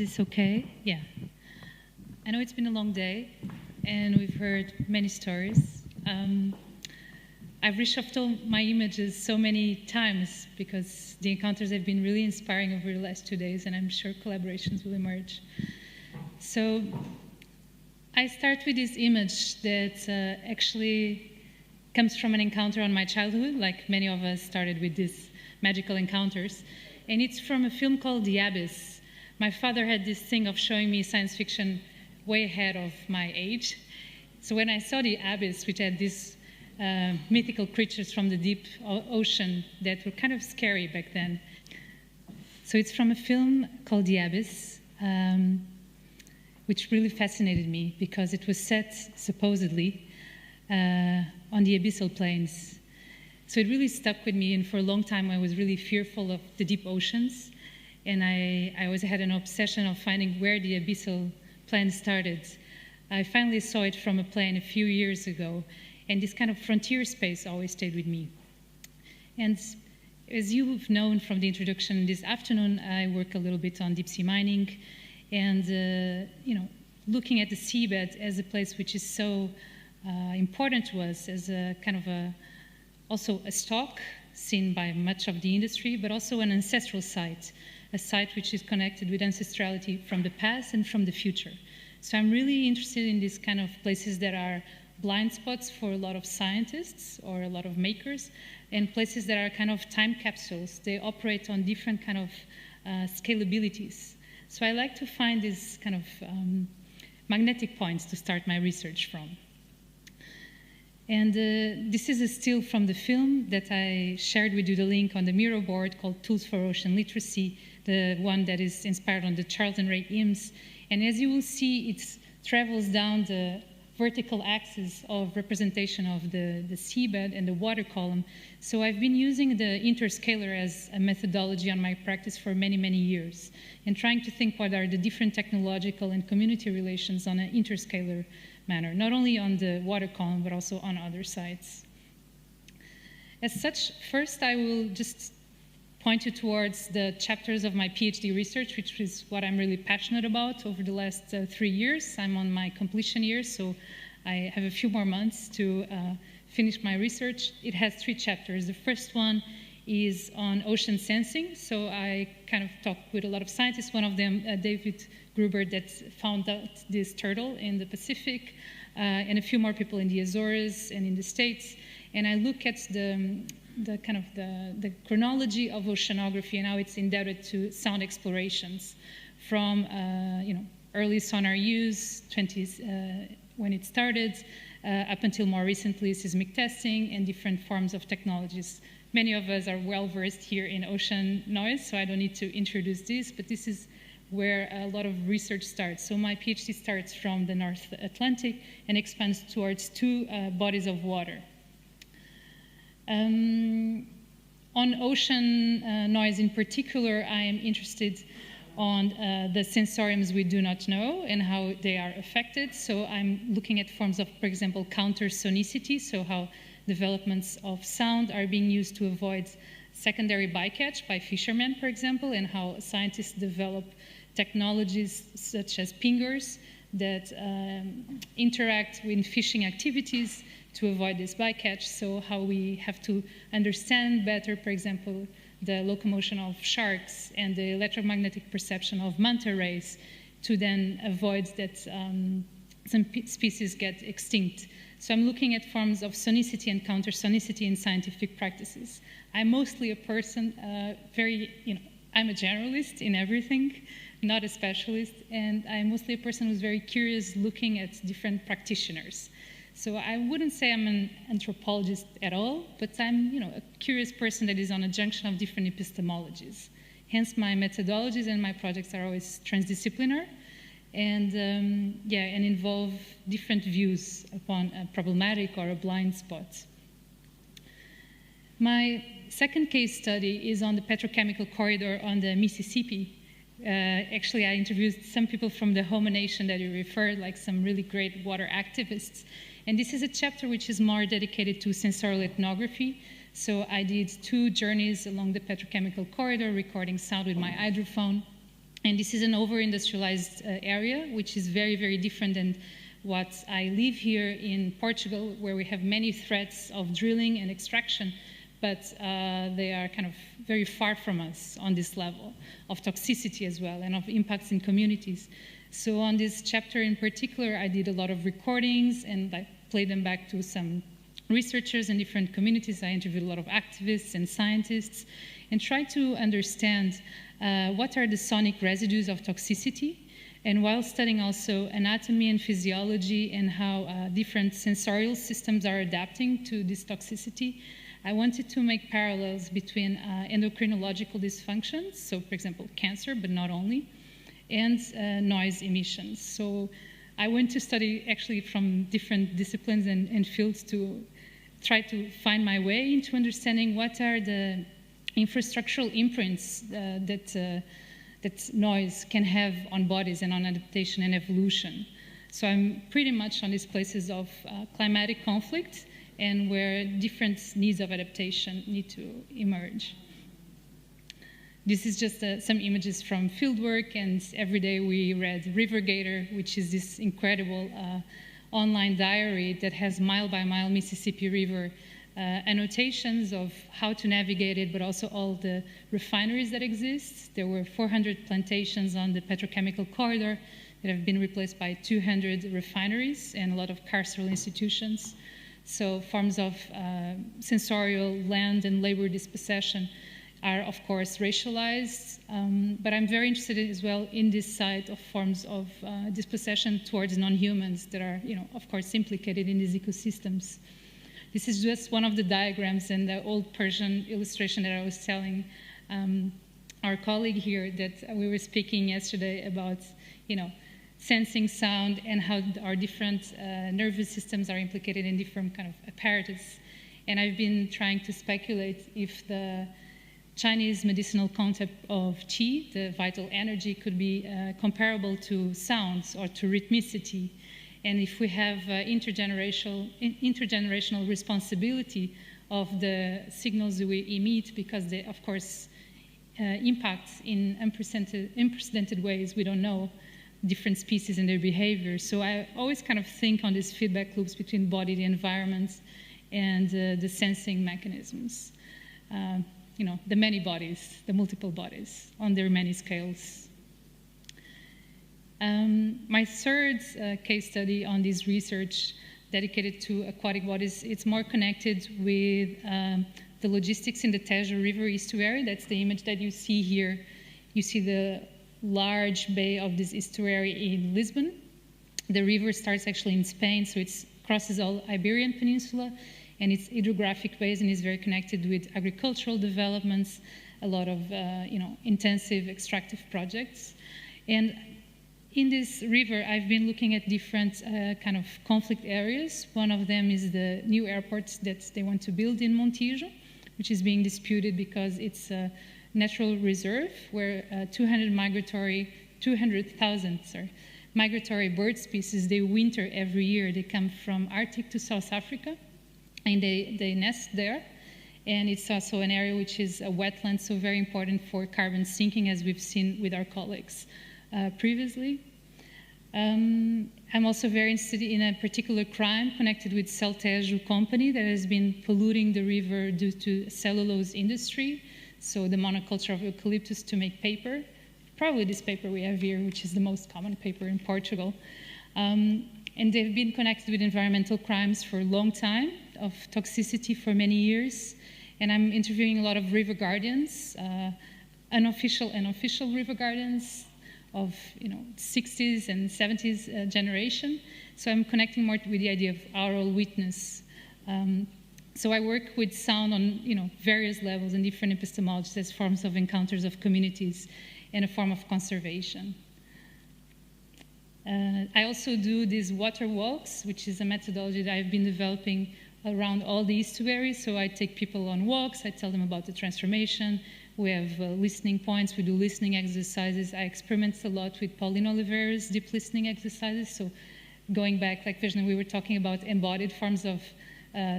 this okay? Yeah. I know it's been a long day, and we've heard many stories. I've reshuffled my images so many times because the encounters have been really inspiring over the last 2 days, and I'm sure collaborations will emerge. So I start with this image that actually comes from an encounter on my childhood, like many of us started with these magical encounters. And it's from a film called The Abyss. My father had this thing of showing me science fiction way ahead of my age. So when I saw The Abyss, which had these mythical creatures from the deep ocean that were kind of scary back then. So it's from a film called The Abyss, which really fascinated me because it was set, supposedly, on the abyssal plains. So it really stuck with me, and for a long time I was really fearful of the deep oceans, and I always had an obsession of finding where the abyssal plains started. I finally saw it from a plane a few years ago, and this kind of frontier space always stayed with me. And as you've known from the introduction this afternoon, I work a little bit on deep sea mining, and looking at the seabed as a place which is so important to us, as a kind of also a stock seen by much of the industry, but also an ancestral site, a site which is connected with ancestrality from the past and from the future. So I'm really interested in these kind of places that are blind spots for a lot of scientists or a lot of makers, and places that are kind of time capsules. They operate on different kind of scalabilities. So I like to find these kind of magnetic points to start my research from. And this is a still from the film that I shared with you the link on the Miro board called Tools for Ocean Literacy, the one that is inspired on the Charles and Ray Eames. And as you will see, it travels down the vertical axis of representation of the seabed and the water column. So I've been using the interscalar as a methodology on my practice for many, many years, and trying to think what are the different technological and community relations on an interscalar manner, not only on the water column, but also on other sites. As such, first I will just point you towards the chapters of my PhD research, which is what I'm really passionate about over the last 3 years. I'm on my completion year, so I have a few more months to finish my research. It has 3 chapters. The first one is on ocean sensing. So I kind of talked with a lot of scientists, one of them, David Gruber, that found out this turtle in the Pacific, and a few more people in the Azores and in the States. And I look at the chronology of oceanography and how it's indebted to sound explorations from early sonar use, 20s when it started, up until more recently seismic testing and different forms of technologies. Many of us are well versed here in ocean noise, so I don't need to introduce this, but this is where a lot of research starts. So my PhD starts from the North Atlantic and expands towards 2 bodies of water. On ocean noise in particular, I am interested on the sensoriums we do not know and how they are affected. So I'm looking at forms of, for example, counter-sonicity, so how developments of sound are being used to avoid secondary bycatch by fishermen, for example, and how scientists develop technologies such as pingers that interact with fishing activities to avoid this bycatch. So how we have to understand better, for example, the locomotion of sharks and the electromagnetic perception of manta rays to then avoid that some species get extinct. So I'm looking at forms of sonicity and counter-sonicity in scientific practices. I'm mostly a person, I'm a generalist in everything, not a specialist, and I'm mostly a person who's very curious looking at different practitioners. So I wouldn't say I'm an anthropologist at all, but I'm a curious person that is on a junction of different epistemologies. Hence my methodologies and my projects are always transdisciplinary and involve different views upon a problematic or a blind spot. My second case study is on the petrochemical corridor on the Mississippi. Actually, I interviewed some people from the Homo Nation that you referred, like some really great water activists. And this is a chapter which is more dedicated to sensorial ethnography. So I did 2 journeys along the petrochemical corridor, recording sound with my hydrophone. And this is an over-industrialized area, which is very, very different than what I live here in Portugal, where we have many threats of drilling and extraction, but they are kind of very far from us on this level of toxicity as well and of impacts in communities. So on this chapter in particular, I did a lot of recordings and I played them back to some researchers in different communities. I interviewed a lot of activists and scientists and tried to understand what are the sonic residues of toxicity, and while studying also anatomy and physiology and how different sensorial systems are adapting to this toxicity, I wanted to make parallels between endocrinological dysfunctions, so for example, cancer, but not only, and noise emissions. So I went to study actually from different disciplines and fields to try to find my way into understanding what are the infrastructural imprints that noise can have on bodies and on adaptation and evolution. So I'm pretty much on these places of climatic conflict and where different needs of adaptation need to emerge. This is just some images from fieldwork, and every day we read Rivergator, which is this incredible online diary that has mile-by-mile Mississippi River annotations of how to navigate it, but also all the refineries that exist. There were 400 plantations on the petrochemical corridor that have been replaced by 200 refineries and a lot of carceral institutions. So forms of sensorial land and labor dispossession are, of course, racialized, but I'm very interested as well in this side of forms of dispossession towards non-humans that are, of course, implicated in these ecosystems. This is just one of the diagrams in the old Persian illustration that I was telling our colleague here that we were speaking yesterday about, sensing sound and how our different nervous systems are implicated in different kind of apparatus. And I've been trying to speculate if the Chinese medicinal concept of qi, the vital energy, could be comparable to sounds or to rhythmicity. And if we have intergenerational responsibility of the signals that we emit, because they, of course, impact in unprecedented ways, we don't know different species and their behavior. So I always kind of think on these feedback loops between body, the environment, and the sensing mechanisms. The many bodies, the multiple bodies on their many scales. My third case study on this research dedicated to aquatic bodies, it's more connected with the logistics in the Teja River estuary. That's the image that you see here. You see the large bay of this estuary in Lisbon. The river starts actually in Spain, so it crosses all Iberian Peninsula, and its hydrographic basin is very connected with agricultural developments, a lot of intensive extractive projects. And in this river, I've been looking at different kind of conflict areas. One of them is the new airport that they want to build in Montijo, which is being disputed because it's a natural reserve where 200,000 migratory bird species, they winter every year. They come from Arctic to South Africa, and they nest there. And it's also an area which is a wetland, so very important for carbon sinking, as we've seen with our colleagues previously. I'm also very interested in a particular crime connected with Celtejo company that has been polluting the river due to cellulose industry, so the monoculture of eucalyptus to make paper, probably this paper we have here, which is the most common paper in Portugal. And they've been connected with environmental crimes for a long time, of toxicity for many years. And I'm interviewing a lot of river guardians, unofficial and official river guardians of 60s and 70s generation. So I'm connecting more with the idea of oral witness. So I work with sound on various levels and different epistemologies as forms of encounters of communities and a form of conservation. I also do these water walks, which is a methodology that I've been developing around all the estuaries. So I take people on walks, I tell them about the transformation. We have listening points, we do listening exercises. I experiment a lot with Pauline Oliveira's deep listening exercises. So going back, like Virginia, we were talking about embodied forms of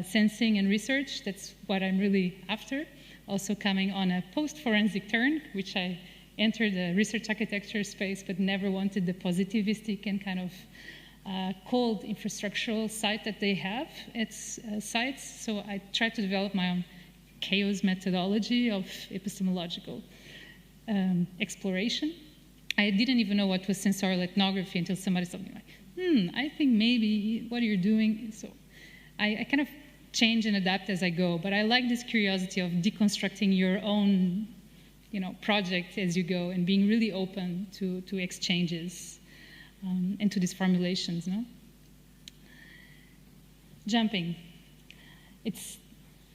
sensing and research. That's what I'm really after. Also coming on a post-forensic turn, which I enter the research architecture space, but never wanted the positivistic and kind of cold infrastructural site that they have at sites. So I tried to develop my own chaos methodology of epistemological exploration. I didn't even know what was sensorial ethnography until somebody told me, like, I think maybe what you're doing. So I kind of change and adapt as I go, but I like this curiosity of deconstructing your own project as you go and being really open to exchanges and to these formulations. Jumping. It's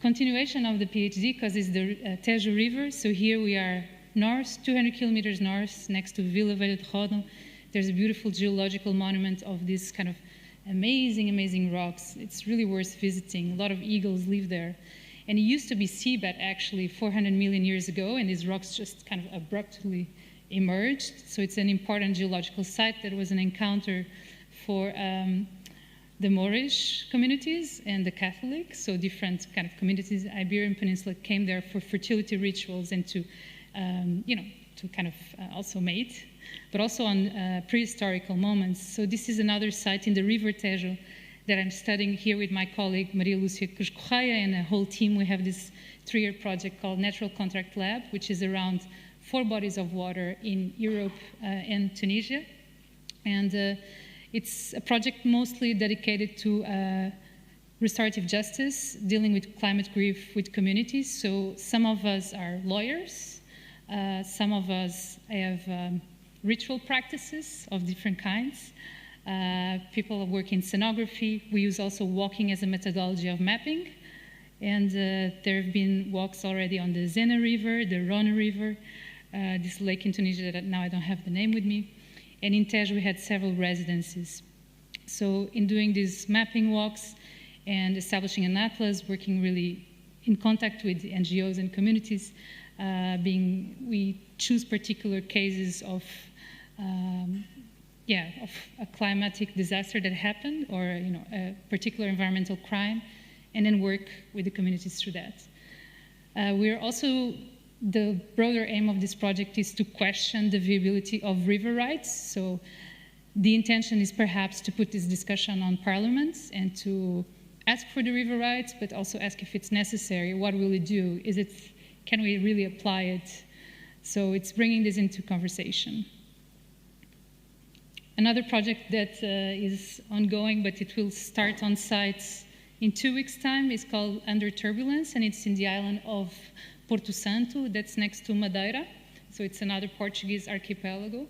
continuation of the PhD because it's the Teja River. So here we are north, 200 kilometers north, next to Vila Velha de Rodão. There's a beautiful geological monument of these kind of amazing, amazing rocks. It's really worth visiting. A lot of eagles live there. And it used to be seabed, actually, 400 million years ago, and these rocks just kind of abruptly emerged. So it's an important geological site that was an encounter for the Moorish communities and the Catholics. So different kind of communities, Iberian Peninsula, came there for fertility rituals and to kind of also mate, but also on prehistorical moments. So this is another site in the River Tejo that I'm studying here with my colleague Maria Lúcia Cruz Correia and a whole team. We have this 3-year project called Natural Contract Lab, which is around 4 bodies of water in Europe and Tunisia. And it's a project mostly dedicated to restorative justice, dealing with climate grief with communities. So some of us are lawyers, some of us have ritual practices of different kinds. People work in scenography. We use also walking as a methodology of mapping. And there have been walks already on the Zena River, the Rhône River, this lake in Tunisia that now I don't have the name with me. And in Tejo, we had several residencies. So in doing these mapping walks and establishing an atlas, working really in contact with NGOs and communities, we choose particular cases of a climatic disaster that happened or a particular environmental crime, and then work with the communities through that. We're also, the broader aim of this project is to question the viability of river rights. So the intention is perhaps to put this discussion on parliaments and to ask for the river rights, but also ask if it's necessary. What will it do? Can we really apply it? So it's bringing this into conversation. Another project that is ongoing, but it will start on sites in 2 weeks' time, is called Under Turbulence, and it's in the island of Porto Santo, that's next to Madeira. So it's another Portuguese archipelago.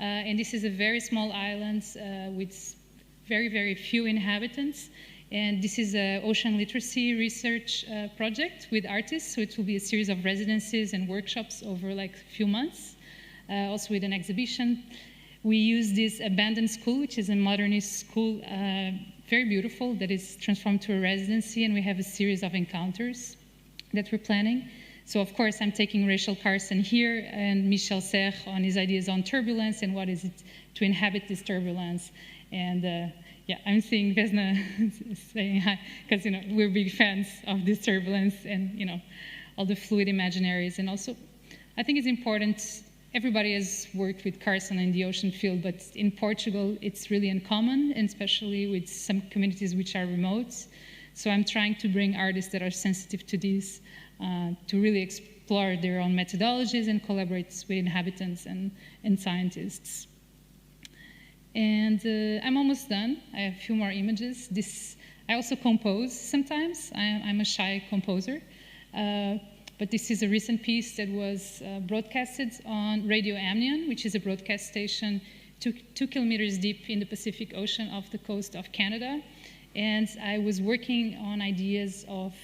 And this is a very small island with very, very few inhabitants. And this is an ocean literacy research project with artists. So it will be a series of residencies and workshops over like a few months, also with an exhibition. We use this abandoned school, which is a modernist school, very beautiful, that is transformed to a residency, and we have a series of encounters that we're planning. So of course, I'm taking Rachel Carson here and Michel Serre on his ideas on turbulence and what is it to inhabit this turbulence. And I'm seeing Vesna saying hi, because we're big fans of this turbulence and all the fluid imaginaries. And also, I think it's important. Everybody has worked with Carson in the ocean field, but in Portugal, it's really uncommon, and especially with some communities which are remote. So I'm trying to bring artists that are sensitive to this to really explore their own methodologies and collaborate with inhabitants and scientists. And I'm almost done. I have a few more images. I also compose sometimes. I'm a shy composer. But this is a recent piece that was broadcasted on Radio Amnion, which is a broadcast station 2 kilometers deep in the Pacific Ocean off the coast of Canada. And I was working on ideas of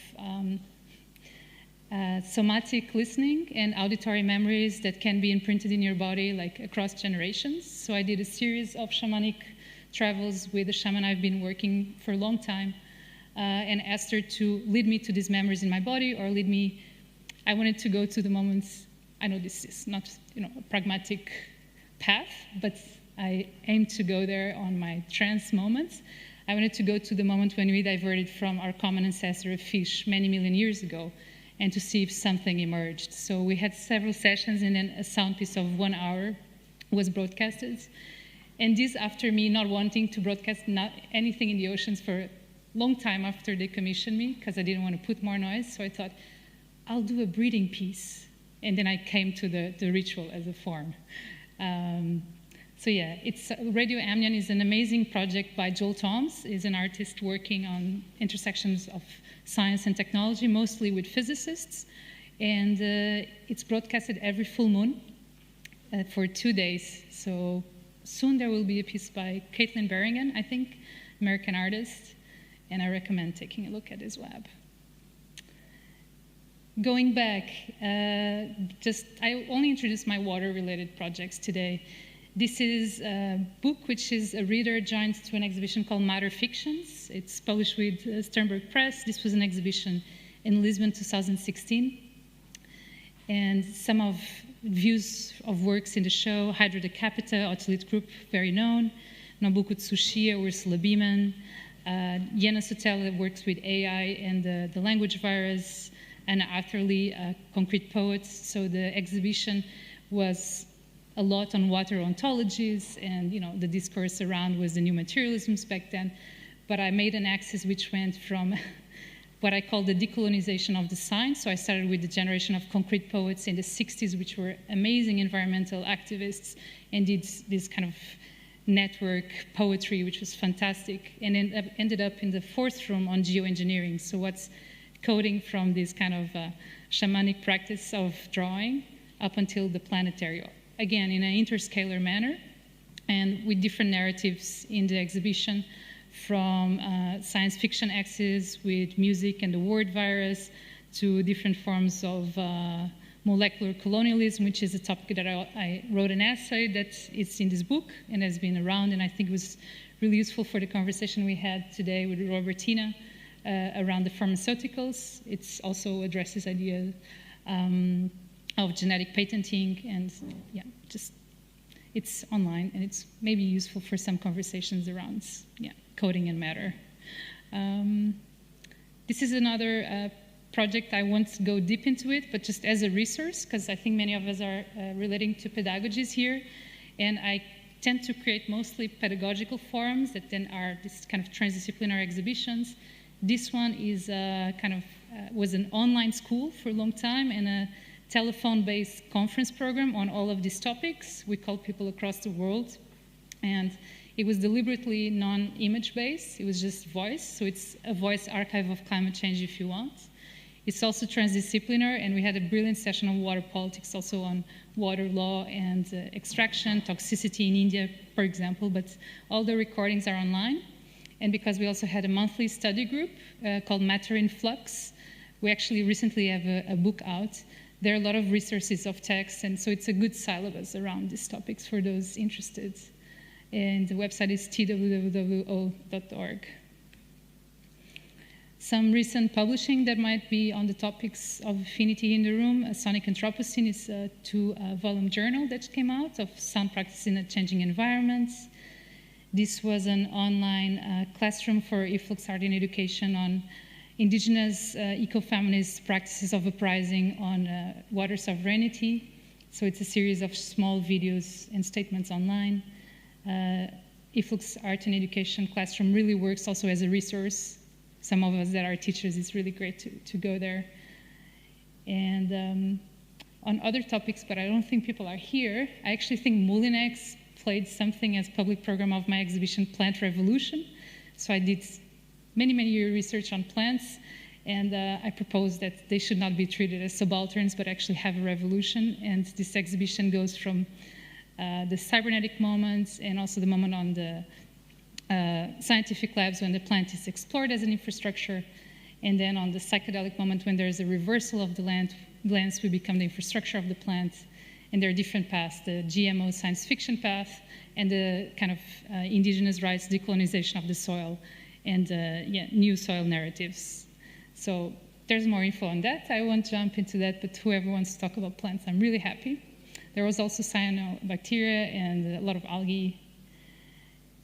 somatic listening and auditory memories that can be imprinted in your body like across generations. So I did a series of shamanic travels with a shaman I've been working for a long time and asked her to lead me to these memories in my body or I wanted to go to the moments. I know this is not a pragmatic path, but I aimed to go there on my trance moments. I wanted to go to the moment when we diverted from our common ancestor, a fish, many million years ago. and to see if something emerged. So we had several sessions, and then a sound piece of 1 hour was broadcasted. And this after me not wanting to broadcast anything in the oceans for a long time after they commissioned me, because I didn't want to put more noise. So I thought, I'll do a breathing piece. And then I came to the ritual as a form. So yeah, Radio Amnion is an amazing project by Joel Toms. He's an artist working on intersections of science and technology, mostly with physicists. And it's broadcasted every full moon for 2 days. So soon there will be a piece by Caitlin Berringen, I think, American artist. And I recommend taking a look at his web. Going back, I only introduced my water-related projects today. This is a book which is a reader joined to an exhibition called Matter Fictions. It's published with Sternberg Press. This was an exhibition in Lisbon 2016. And some of views of works in the show, Hydra de Capita, Otilit Group, very known, Nabucco Tsuchiya, Ursula Beeman, Jena Sotel that works with AI and the language virus, Anna Atherley, concrete poets. So the exhibition was a lot on water ontologies, and the discourse around was the new materialisms back then. But I made an axis which went from what I call the decolonization of the sign. So I started with the generation of concrete poets in the 60s, which were amazing environmental activists, and did this kind of network poetry, which was fantastic, and ended up in the fourth room on geoengineering. So what's coding from this kind of shamanic practice of drawing up until the planetary, again, in an interscalar manner, and with different narratives in the exhibition, from science fiction axis with music and the word virus, to different forms of molecular colonialism, which is a topic that I wrote an essay that is in this book and has been around, and I think it was really useful for the conversation we had today with Robertina around the pharmaceuticals. It also addresses idea of genetic patenting, and yeah, just it's online, and it's maybe useful for some conversations around coding and matter. This is another project. I won't go deep into it, but just as a resource, because I think many of us are relating to pedagogies here, and I tend to create mostly pedagogical forums that then are this kind of transdisciplinary exhibitions. This one is was an online school for a long time, and a telephone-based conference program on all of these topics. We called people across the world, and it was deliberately non-image based. It was just voice, so it's a voice archive of climate change if you want. It's also transdisciplinary, and we had a brilliant session on water politics, also on water law and extraction, toxicity in India, for example, but all the recordings are online. And because we also had a monthly study group called Matter in Flux, we actually recently have a book out. There are a lot of resources of text, and so it's a good syllabus around these topics for those interested. And the website is twwwo.org. Some recent publishing that might be on the topics of affinity in the room. Sonic Anthropocene is a 2-volume journal that came out of sound practice in a changing environment. This was an online classroom for Influx Art Education on indigenous ecofeminist practices of uprising on water sovereignty. So it's a series of small videos and statements online. Influx Art and Education classroom really works also as a resource. Some of us that are teachers, it's really great to go there. And on other topics, but I don't think people are here, I actually think Moulinex played something as public program of my exhibition, Plant Revolution. So I did many year research on plants, and I proposed that they should not be treated as subalterns, but actually have a revolution. And this exhibition goes from the cybernetic moments, and also the moment on the scientific labs when the plant is explored as an infrastructure, and then on the psychedelic moment when there's a reversal of the lands, we become the infrastructure of the plant. And there are different paths, the GMO science fiction path, and the kind of indigenous rights decolonization of the soil, and new soil narratives. So there's more info on that. I won't jump into that, but whoever wants to talk about plants, I'm really happy. There was also cyanobacteria and a lot of algae.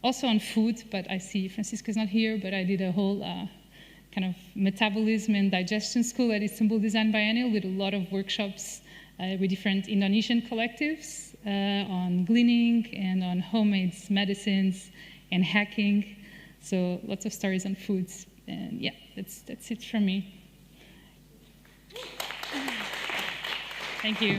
Also on food, but I see Francisco's not here, but I did a whole kind of metabolism and digestion school at Istanbul Design Biennial with a lot of workshops with different Indonesian collectives on gleaning and on homemade medicines and hacking. So lots of stories on foods. And yeah, that's it from me. Thank you.